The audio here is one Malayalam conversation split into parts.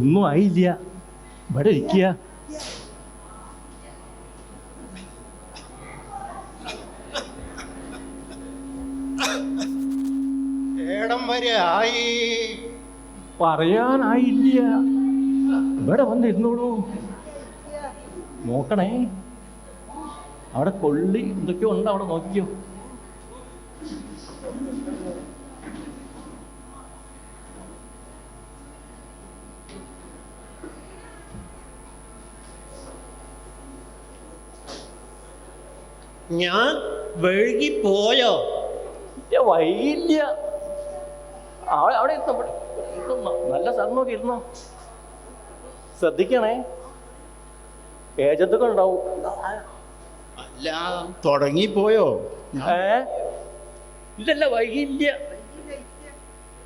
ഒന്നും ആയില്ല. ഇവിടെ ഇരിക്കുക. ഏടം വരെ ആയി പറയാനായില്ല. ഇവിടെ വന്നിരുന്നോളൂ. നോക്കണേ, അവിടെ കൊള്ളി എന്തൊക്കെയോ ഉണ്ട്, അവിടെ നോക്കിയോ. ഞാൻ വൈകിപ്പോയോ? വൈകില്ല. അവിടെ ഇരുന്നോ, നല്ല സ്ഥലം നോക്കി ഇരുന്നോ. ശ്രദ്ധിക്കണേ, ഏജന്തൊക്കെ ഉണ്ടാവും. അല്ല, തുടങ്ങിപ്പോയോ? ഇല്ലല്ല, വൈകില്ല.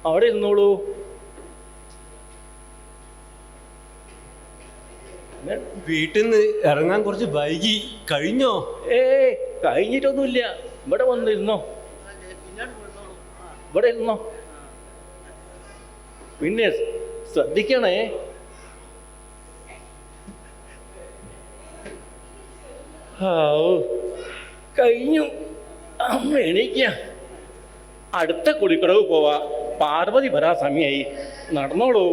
അവിടെ ഇരുന്നോളൂ. വീട്ടിൽ നിന്ന് ഇറങ്ങാൻ കുറച്ച് വൈകി. കഴിഞ്ഞോ? കഴിഞ്ഞിട്ടൊന്നുമില്ല. ഇവിടെ വന്നിരുന്നോ, ഇവിടെ ഇരുന്നോ. പിന്നെ ശ്രദ്ധിക്കണേ. കഴിഞ്ഞു. എണീക്ക, അടുത്ത കുളിക്കടവ് പോവാ. പാർവതി വരാ സമയായി. നടന്നോളൂ.